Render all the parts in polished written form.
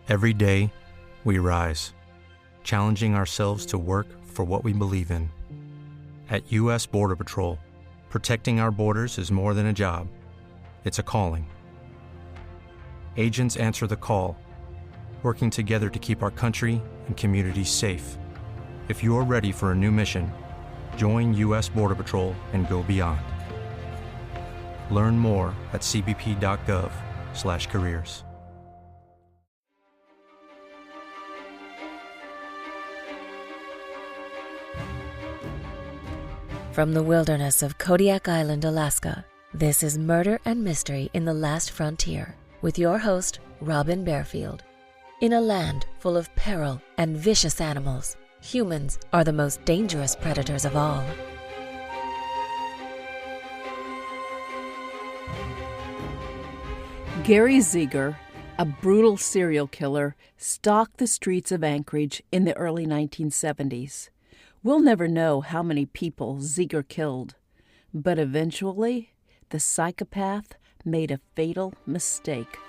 Every day, we rise, challenging ourselves to work for what we believe in. At U.S. Border Patrol, protecting our borders is more than a job. It's a calling. Agents answer the call, working together to keep our country and communities safe. If you're ready for a new mission, join U.S. Border Patrol and go beyond. Learn more at cbp.gov/careers. From the wilderness of Kodiak Island, Alaska, this is Murder and Mystery in the Last Frontier with your host, Robin Barefield. In a land full of peril and vicious animals, humans are the most dangerous predators of all. Gary Zieger, a brutal serial killer, stalked the streets of Anchorage in the early 1970s. We'll never know how many people Zieger killed, but eventually, the psychopath made a fatal mistake.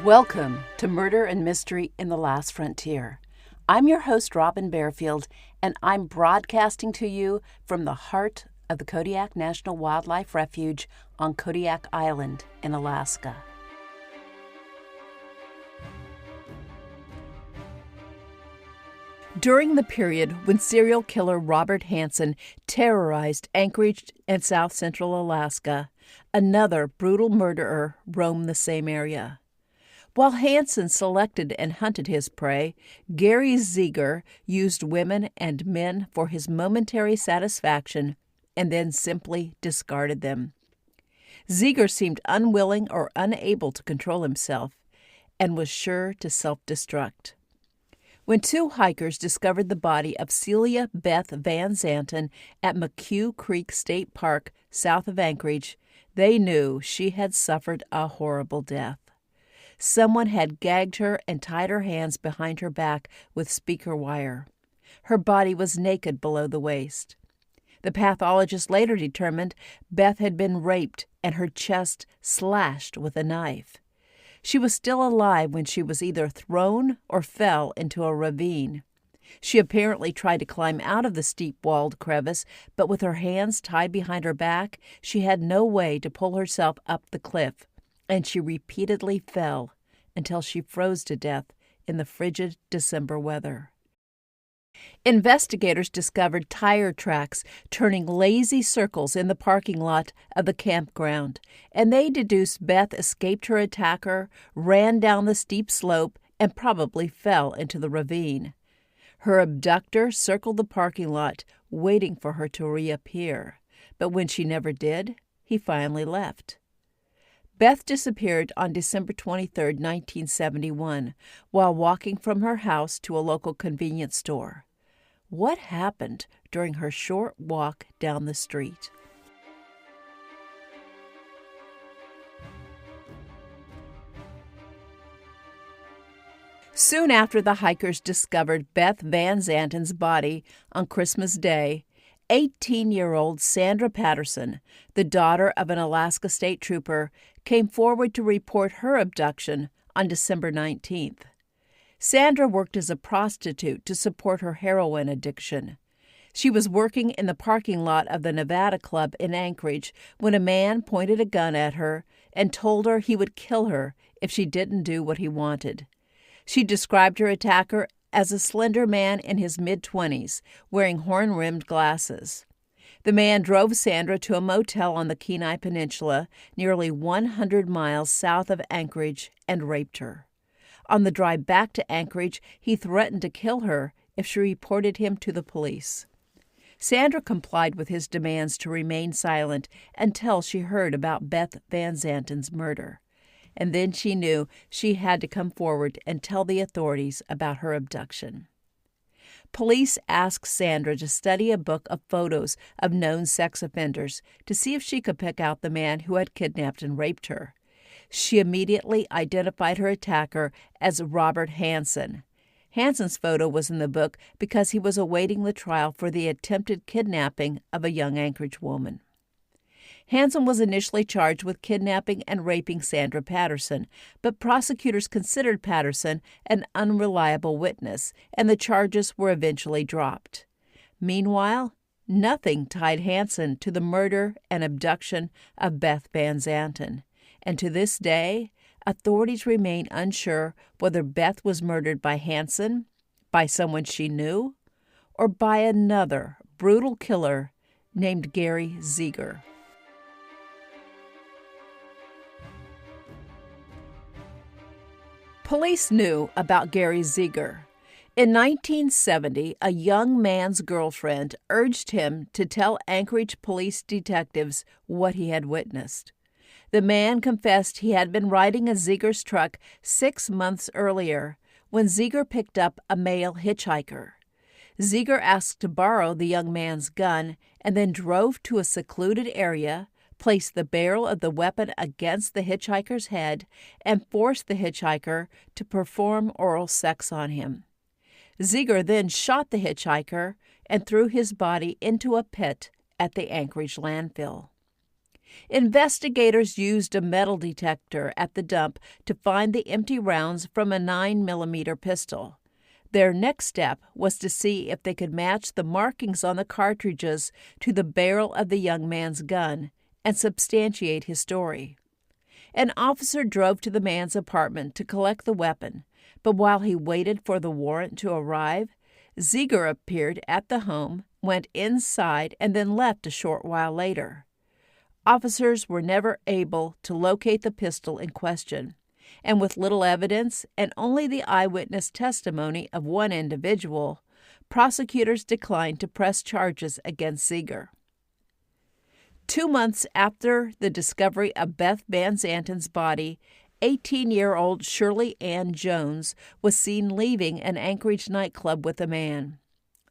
Welcome to Murder and Mystery in the Last Frontier. I'm your host, Robin Barefield, and I'm broadcasting to you from the heart of the Kodiak National Wildlife Refuge on Kodiak Island in Alaska. During the period when serial killer Robert Hansen terrorized Anchorage and south central Alaska, another brutal murderer roamed the same area. While Hansen selected and hunted his prey, Gary Zieger used women and men for his momentary satisfaction and then simply discarded them. Zieger seemed unwilling or unable to control himself and was sure to self-destruct. When two hikers discovered the body of Celia Beth Van Zanten at McHugh Creek State Park south of Anchorage, they knew she had suffered a horrible death. Someone had gagged her and tied her hands behind her back with speaker wire. Her body was naked below the waist. The pathologist later determined Beth had been raped and her chest slashed with a knife. She was still alive when she was either thrown or fell into a ravine. She apparently tried to climb out of the steep-walled crevice, but with her hands tied behind her back, she had no way to pull herself up the cliff, and she repeatedly fell until she froze to death in the frigid December weather. Investigators discovered tire tracks turning lazy circles in the parking lot of the campground, and they deduced Beth escaped her attacker, ran down the steep slope, and probably fell into the ravine. Her abductor circled the parking lot, waiting for her to reappear, but when she never did, he finally left. Beth disappeared on December 23, 1971, while walking from her house to a local convenience store. What happened during her short walk down the street? Soon after the hikers discovered Beth Van Zanten's body on Christmas Day, 18-year-old Sandra Patterson, the daughter of an Alaska state trooper, came forward to report her abduction on December 19th. Sandra worked as a prostitute to support her heroin addiction. She was working in the parking lot of the Nevada Club in Anchorage when a man pointed a gun at her and told her he would kill her if she didn't do what he wanted. She described her attacker as a slender man in his mid-20s, wearing horn-rimmed glasses. The man drove Sandra to a motel on the Kenai Peninsula, nearly 100 miles south of Anchorage, and raped her. On the drive back to Anchorage, he threatened to kill her if she reported him to the police. Sandra complied with his demands to remain silent until she heard about Beth Van Zanten's murder. And then she knew she had to come forward and tell the authorities about her abduction. Police asked Sandra to study a book of photos of known sex offenders to see if she could pick out the man who had kidnapped and raped her. She immediately identified her attacker as Robert Hansen. Hansen's photo was in the book because he was awaiting the trial for the attempted kidnapping of a young Anchorage woman. Hansen was initially charged with kidnapping and raping Sandra Patterson, but prosecutors considered Patterson an unreliable witness, and the charges were eventually dropped. Meanwhile, nothing tied Hansen to the murder and abduction of Beth Van Zanten, and to this day, authorities remain unsure whether Beth was murdered by Hansen, by someone she knew, or by another brutal killer named Gary Zieger. Police knew about Gary Zieger. In 1970, a young man's girlfriend urged him to tell Anchorage police detectives what he had witnessed. The man confessed he had been riding a Zieger's truck 6 months earlier when Zieger picked up a male hitchhiker. Zieger asked to borrow the young man's gun and then drove to a secluded area, placed the barrel of the weapon against the hitchhiker's head, and forced the hitchhiker to perform oral sex on him. Zieger then shot the hitchhiker and threw his body into a pit at the Anchorage landfill. Investigators used a metal detector at the dump to find the empty rounds from a 9mm pistol. Their next step was to see if they could match the markings on the cartridges to the barrel of the young man's gun and substantiate his story. An officer drove to the man's apartment to collect the weapon, but while he waited for the warrant to arrive, Zieger appeared at the home, went inside, and then left a short while later. Officers were never able to locate the pistol in question, and with little evidence and only the eyewitness testimony of one individual, prosecutors declined to press charges against Zieger. 2 months after the discovery of Beth Van Zanten's body, 18-year-old Shirley Ann Jones was seen leaving an Anchorage nightclub with a man.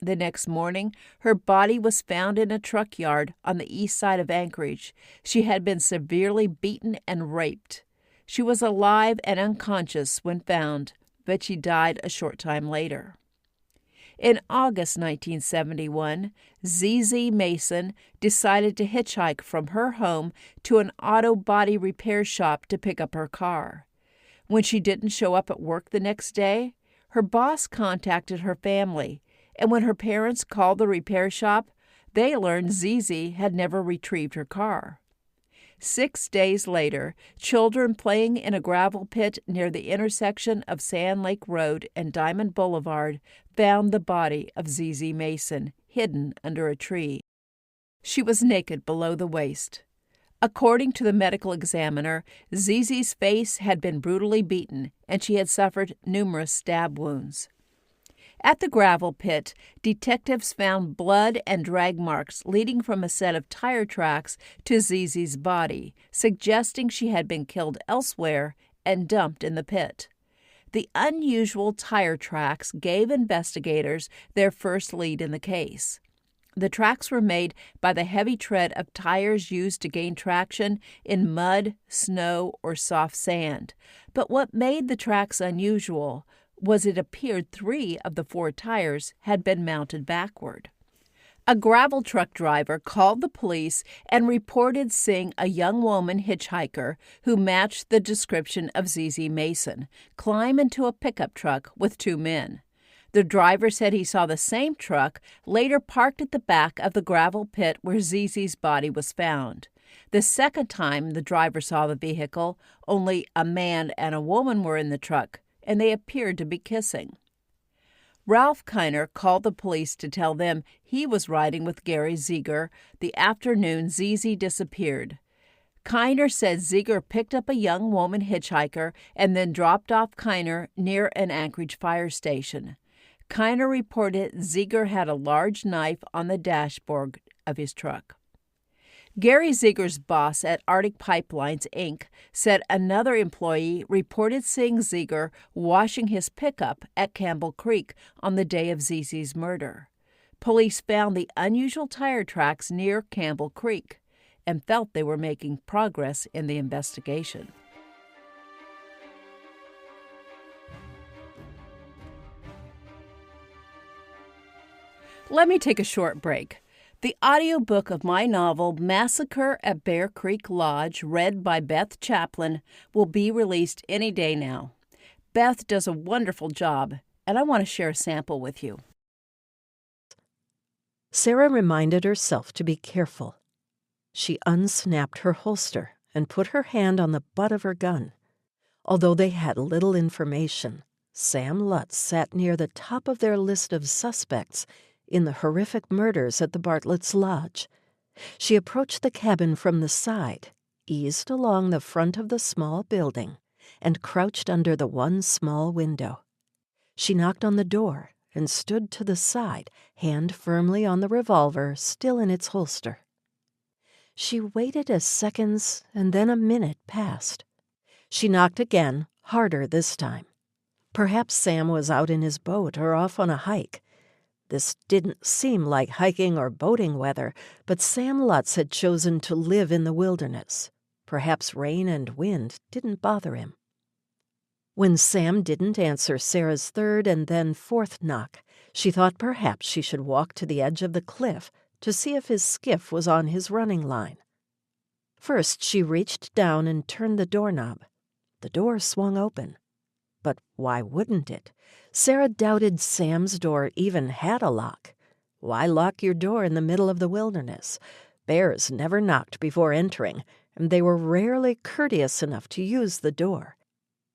The next morning, her body was found in a truck yard on the east side of Anchorage. She had been severely beaten and raped. She was alive and unconscious when found, but she died a short time later. In August 1971, ZZ Mason decided to hitchhike from her home to an auto body repair shop to pick up her car. When she didn't show up at work the next day, her boss contacted her family, and when her parents called the repair shop, they learned ZZ had never retrieved her car. 6 days later, children playing in a gravel pit near the intersection of Sand Lake Road and Diamond Boulevard found the body of ZZ Mason hidden under a tree. She was naked below the waist. According to the medical examiner, ZZ's face had been brutally beaten, and she had suffered numerous stab wounds. At the gravel pit, detectives found blood and drag marks leading from a set of tire tracks to ZZ's body, suggesting she had been killed elsewhere and dumped in the pit. The unusual tire tracks gave investigators their first lead in the case. The tracks were made by the heavy tread of tires used to gain traction in mud, snow, or soft sand. But what made the tracks unusual was it appeared 3 of the 4 tires had been mounted backward. A gravel truck driver called the police and reported seeing a young woman hitchhiker who matched the description of ZZ Mason climb into a pickup truck with 2 men. The driver said he saw the same truck later parked at the back of the gravel pit where ZZ's body was found. The second time the driver saw the vehicle, only a man and a woman were in the truck, and they appeared to be kissing. Ralph Kiner called the police to tell them he was riding with Gary Zieger the afternoon ZZ disappeared. Kiner said Zieger picked up a young woman hitchhiker and then dropped off Kiner near an Anchorage fire station. Kiner reported Zieger had a large knife on the dashboard of his truck. Gary Zieger's boss at Arctic Pipelines, Inc. said another employee reported seeing Zieger washing his pickup at Campbell Creek on the day of ZZ's murder. Police found the unusual tire tracks near Campbell Creek and felt they were making progress in the investigation. Let me take a short break. The audiobook of my novel, Massacre at Bear Creek Lodge, read by Beth Chaplin, will be released any day now. Beth does a wonderful job, and I want to share a sample with you. Sarah reminded herself to be careful. She unsnapped her holster and put her hand on the butt of her gun. Although they had little information, Sam Lutz sat near the top of their list of suspects in the horrific murders at the Bartlett's Lodge. She approached the cabin from the side, eased along the front of the small building, and crouched under the one small window. She knocked on the door and stood to the side, hand firmly on the revolver still in its holster. She waited as seconds and then a minute passed. She knocked again, harder this time. Perhaps Sam was out in his boat or off on a hike. This didn't seem like hiking or boating weather, but Sam Lutz had chosen to live in the wilderness. Perhaps rain and wind didn't bother him. When Sam didn't answer Sarah's third and then fourth knock, she thought perhaps she should walk to the edge of the cliff to see if his skiff was on his running line. First, she reached down and turned the doorknob. The door swung open. But why wouldn't it? Sarah doubted Sam's door even had a lock. Why lock your door in the middle of the wilderness? Bears never knocked before entering, and they were rarely courteous enough to use the door.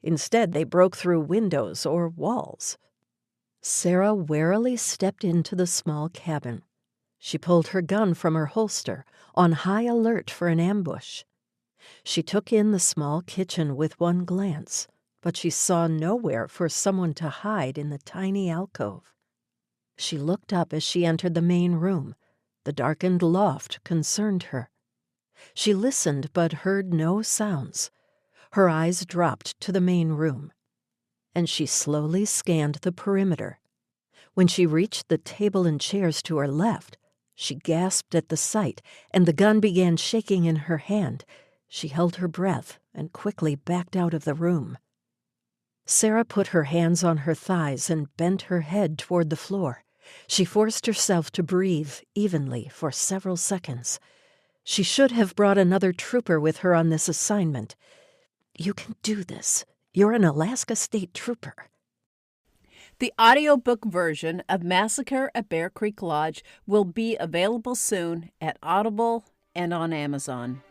Instead, they broke through windows or walls. Sarah warily stepped into the small cabin. She pulled her gun from her holster, on high alert for an ambush. She took in the small kitchen with one glance, but she saw nowhere for someone to hide in the tiny alcove. She looked up as she entered the main room. The darkened loft concerned her. She listened but heard no sounds. Her eyes dropped to the main room, and she slowly scanned the perimeter. When she reached the table and chairs to her left, she gasped at the sight, and the gun began shaking in her hand. She held her breath and quickly backed out of the room. Sarah put her hands on her thighs and bent her head toward the floor. She forced herself to breathe evenly for several seconds. She should have brought another trooper with her on this assignment. You can do this. You're an Alaska State Trooper. The audiobook version of Massacre at Bear Creek Lodge will be available soon at Audible and on Amazon.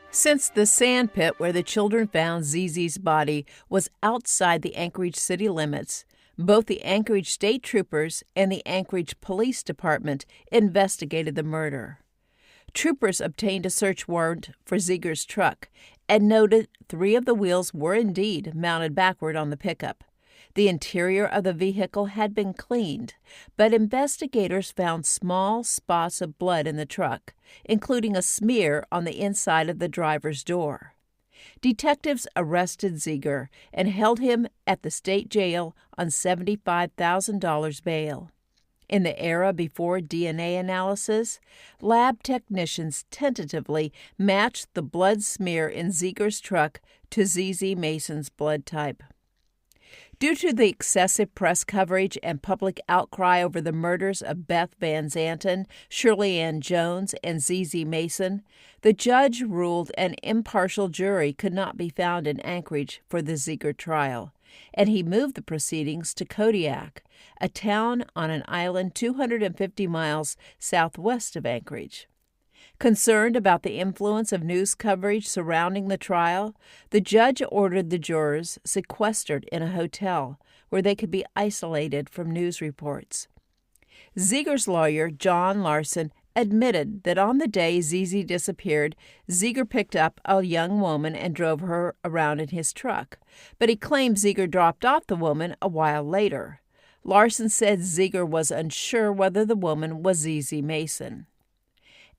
Since the sand pit where the children found Zizi's body was outside the Anchorage city limits, both the Anchorage State Troopers and the Anchorage Police Department investigated the murder. Troopers obtained a search warrant for Zieger's truck and noted 3 of the wheels were indeed mounted backward on the pickup. The interior of the vehicle had been cleaned, but investigators found small spots of blood in the truck, including a smear on the inside of the driver's door. Detectives arrested Zieger and held him at the state jail on $75,000 bail. In the era before DNA analysis, lab technicians tentatively matched the blood smear in Zieger's truck to ZZ Mason's blood type. Due to the excessive press coverage and public outcry over the murders of Beth Van Zanten, Shirley Ann Jones, and ZZ Mason, the judge ruled an impartial jury could not be found in Anchorage for the Zieger trial, and he moved the proceedings to Kodiak, a town on an island 250 miles southwest of Anchorage. Concerned about the influence of news coverage surrounding the trial, the judge ordered the jurors sequestered in a hotel where they could be isolated from news reports. Zieger's lawyer, John Larson, admitted that on the day ZZ disappeared, Zieger picked up a young woman and drove her around in his truck, but he claimed Zieger dropped off the woman a while later. Larson said Zieger was unsure whether the woman was ZZ Mason.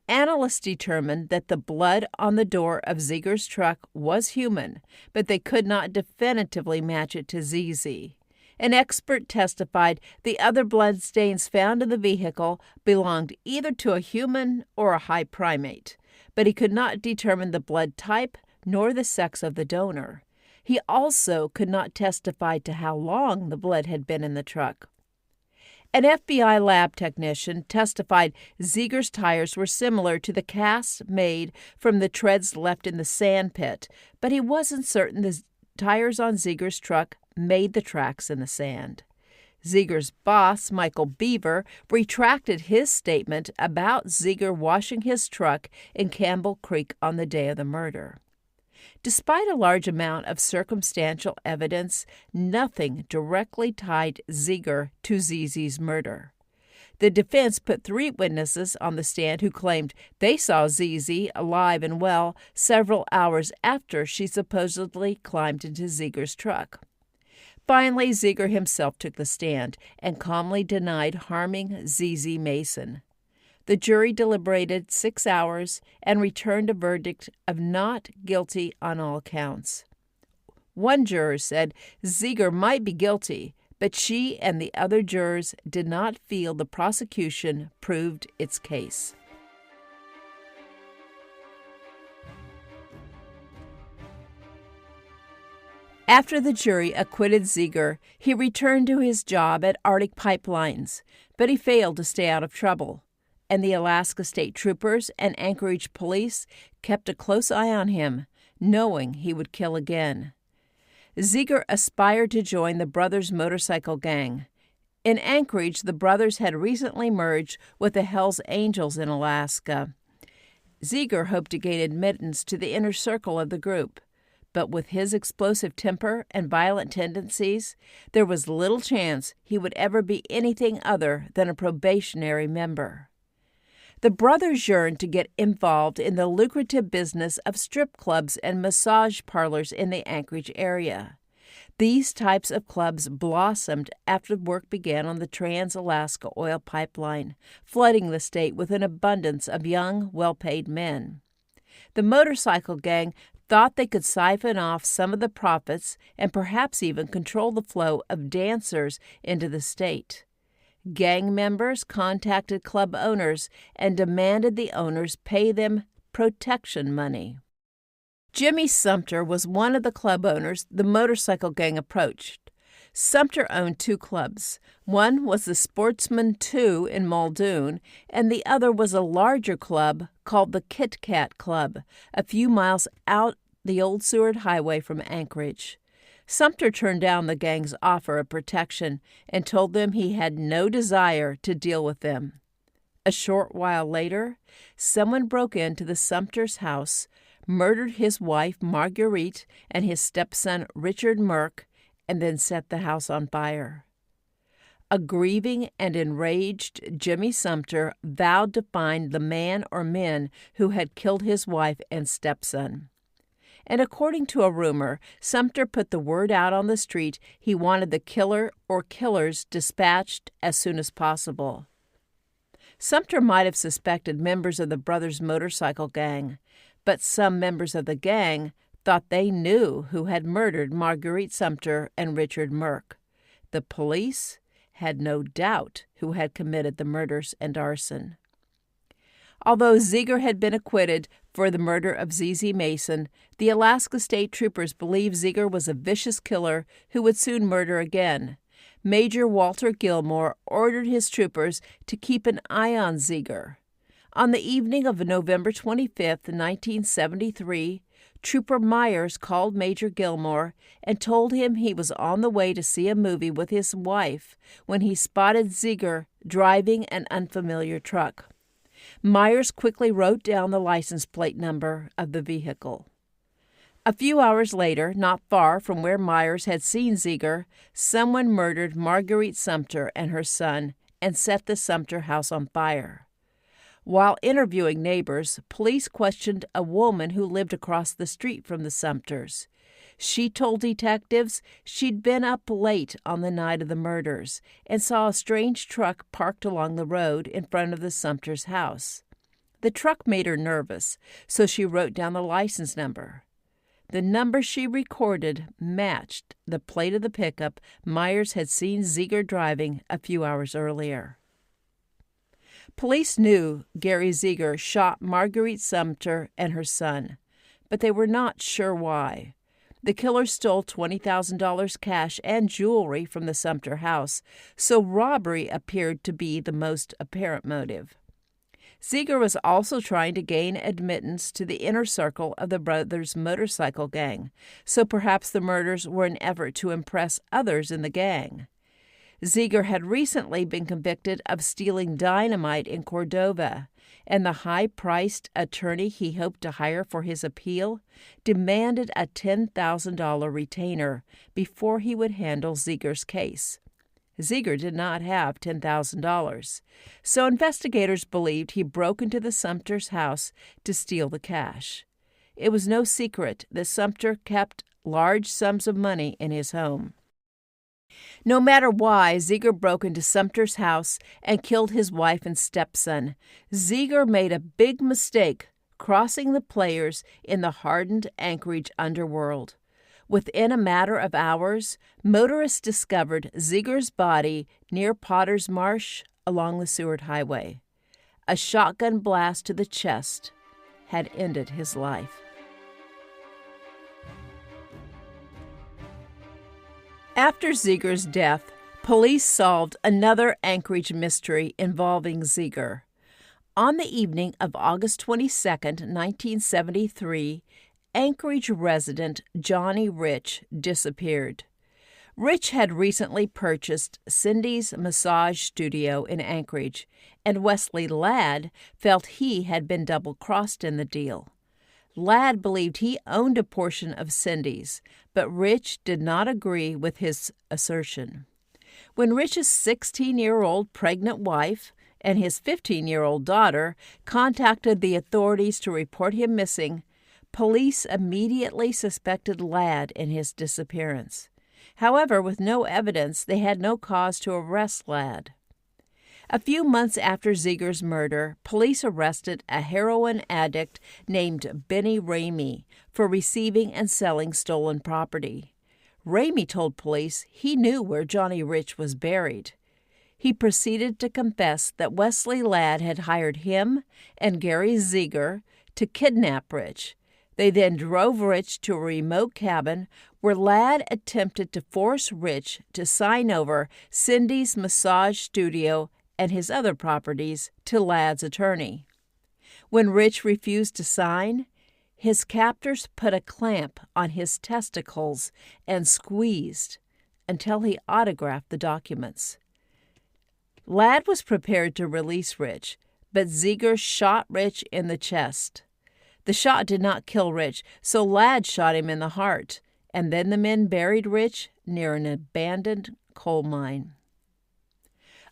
Analysts determined that the blood on the door of Zieger's truck was human, but they could not definitively match it to ZZ. An expert testified the other blood stains found in the vehicle belonged either to a human or a high primate, but he could not determine the blood type nor the sex of the donor. He also could not testify to how long the blood had been in the truck. An FBI lab technician testified Zieger's tires were similar to the casts made from the treads left in the sand pit, but he wasn't certain the tires on Zieger's truck made the tracks in the sand. Zieger's boss, Michael Beaver, retracted his statement about Zieger washing his truck in Campbell Creek on the day of the murder. Despite a large amount of circumstantial evidence, nothing directly tied Zieger to ZZ's murder. The defense put 3 witnesses on the stand who claimed they saw ZZ alive and well several hours after she supposedly climbed into Zieger's truck. Finally, Zieger himself took the stand and calmly denied harming ZZ Mason. The jury deliberated 6 hours and returned a verdict of not guilty on all counts. One juror said Zieger might be guilty, but she and the other jurors did not feel the prosecution proved its case. After the jury acquitted Zieger, he returned to his job at Arctic Pipelines, but he failed to stay out of trouble, and the Alaska State Troopers and Anchorage police kept a close eye on him, knowing he would kill again. Zieger aspired to join the brothers' motorcycle gang. In Anchorage, the brothers had recently merged with the Hells Angels in Alaska. Zieger hoped to gain admittance to the inner circle of the group, but with his explosive temper and violent tendencies, there was little chance he would ever be anything other than a probationary member. The brothers yearned to get involved in the lucrative business of strip clubs and massage parlors in the Anchorage area. These types of clubs blossomed after work began on the Trans-Alaska Oil Pipeline, flooding the state with an abundance of young, well-paid men. The motorcycle gang thought they could siphon off some of the profits and perhaps even control the flow of dancers into the state. Gang members contacted club owners and demanded the owners pay them protection money. Jimmy Sumter was one of the club owners the motorcycle gang approached. Sumter owned 2 clubs. One was the Sportsman 2 in Muldoon, and the other was a larger club called the Kit Kat Club, a few miles out the old Seward Highway from Anchorage. Sumter turned down the gang's offer of protection and told them he had no desire to deal with them. A short while later, someone broke into the Sumter's house, murdered his wife Marguerite and his stepson Richard Merck, and then set the house on fire. A grieving and enraged Jimmy Sumter vowed to find the man or men who had killed his wife and stepson. And according to a rumor, Sumter put the word out on the street he wanted the killer or killers dispatched as soon as possible. Sumter might have suspected members of the brothers' motorcycle gang, but some members of the gang thought they knew who had murdered Marguerite Sumter and Richard Merck. The police had no doubt who had committed the murders and arson. Although Zieger had been acquitted for the murder of ZZ Mason, the Alaska State Troopers believed Zieger was a vicious killer who would soon murder again. Major Walter Gilmore ordered his troopers to keep an eye on Zieger. On the evening of November 25, 1973, Trooper Myers called Major Gilmore and told him he was on the way to see a movie with his wife when he spotted Zieger driving an unfamiliar truck. Myers quickly wrote down the license plate number of the vehicle. A few hours later, not far from where Myers had seen Zieger, someone murdered Marguerite Sumter and her son and set the Sumter house on fire. While interviewing neighbors, police questioned a woman who lived across the street from the Sumters. She told detectives she'd been up late on the night of the murders and saw a strange truck parked along the road in front of the Sumters' house. The truck made her nervous, so she wrote down the license number. The number she recorded matched the plate of the pickup Myers had seen Zieger driving a few hours earlier. Police knew Gary Zieger shot Marguerite Sumter and her son, but they were not sure why. The killer stole $20,000 cash and jewelry from the Sumter house, so robbery appeared to be the most apparent motive. Zieger was also trying to gain admittance to the inner circle of the brothers' motorcycle gang, so perhaps the murders were an effort to impress others in the gang. Zieger had recently been convicted of stealing dynamite in Cordova, and the high-priced attorney he hoped to hire for his appeal demanded a $10,000 retainer before he would handle Zieger's case. Zieger did not have $10,000, so investigators believed he broke into the Sumter's house to steal the cash. It was no secret that Sumter kept large sums of money in his home. No matter why Zieger broke into Sumter's house and killed his wife and stepson, Zieger made a big mistake crossing the players in the hardened Anchorage underworld. Within a matter of hours, motorists discovered Zieger's body near Potter's Marsh along the Seward Highway. A shotgun blast to the chest had ended his life. After Zieger's death, police solved another Anchorage mystery involving Zieger. On the evening of August 22, 1973, Anchorage resident Johnny Rich disappeared. Rich had recently purchased Cindy's massage studio in Anchorage, and Wesley Ladd felt he had been double-crossed in the deal. Ladd believed he owned a portion of Cindy's, but Rich did not agree with his assertion. When Rich's 16-year-old pregnant wife and his 15-year-old daughter contacted the authorities to report him missing, police immediately suspected Ladd in his disappearance. However, with no evidence, they had no cause to arrest Ladd. A few months after Zieger's murder, police arrested a heroin addict named Benny Ramey for receiving and selling stolen property. Ramey told police he knew where Johnny Rich was buried. He proceeded to confess that Wesley Ladd had hired him and Gary Zieger to kidnap Rich. They then drove Rich to a remote cabin where Ladd attempted to force Rich to sign over Cindy's massage studio and his other properties to Ladd's attorney. When Rich refused to sign, his captors put a clamp on his testicles and squeezed until he autographed the documents. Ladd was prepared to release Rich, but Zieger shot Rich in the chest. The shot did not kill Rich, so Ladd shot him in the heart, and then the men buried Rich near an abandoned coal mine.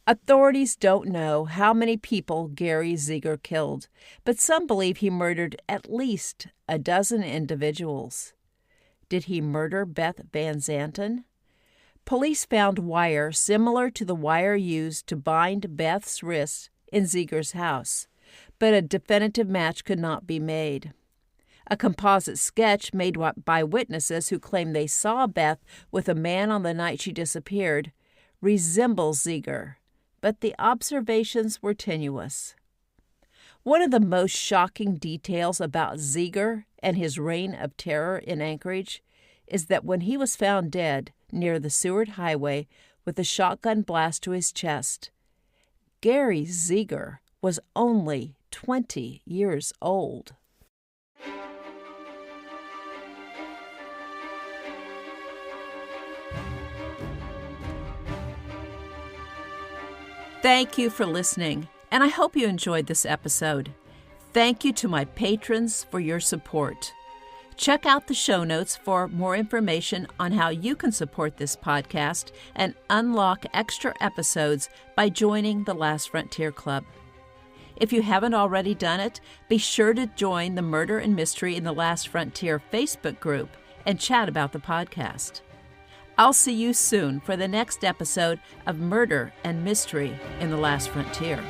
Authorities don't know how many people Gary Zieger killed, but some believe he murdered at least a dozen individuals. Did he murder Beth Van Zanten? Police found wire similar to the wire used to bind Beth's wrists in Zieger's house, but a definitive match could not be made. A composite sketch made by witnesses who claim they saw Beth with a man on the night she disappeared resembles Zieger, but the observations were tenuous. One of the most shocking details about Zieger and his reign of terror in Anchorage is that when he was found dead near the Seward Highway with a shotgun blast to his chest, Gary Zieger was only 20 years old. Thank you for listening, and I hope you enjoyed this episode. Thank you to my patrons for your support. Check out the show notes for more information on how you can support this podcast and unlock extra episodes by joining the Last Frontier Club. If you haven't already done it, be sure to join the Murder and Mystery in the Last Frontier Facebook group and chat about the podcast. I'll see you soon for the next episode of Murder and Mystery in the Last Frontier.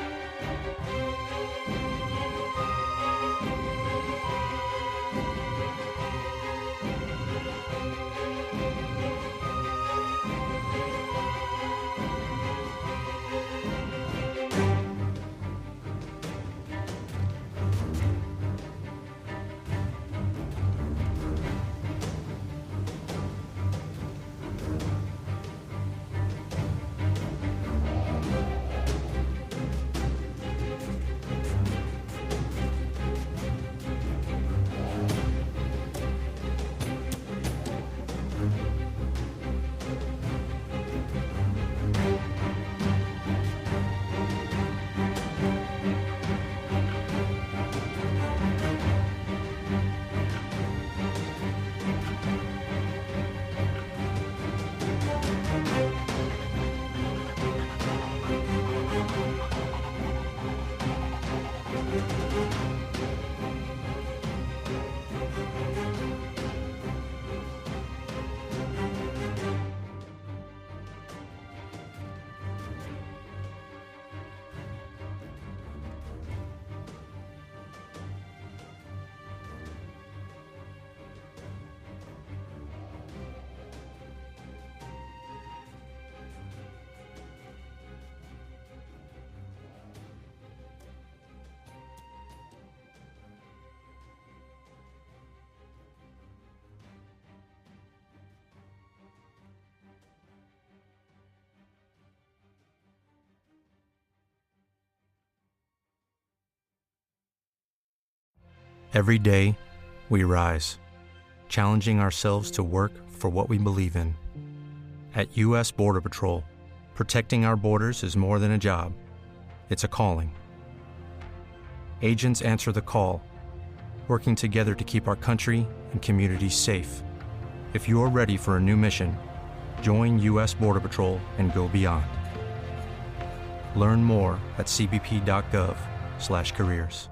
Every day, we rise, challenging ourselves to work for what we believe in. At U.S. Border Patrol, protecting our borders is more than a job. It's a calling. Agents answer the call, working together to keep our country and communities safe. If you're ready for a new mission, join U.S. Border Patrol and go beyond. Learn more at cbp.gov/careers.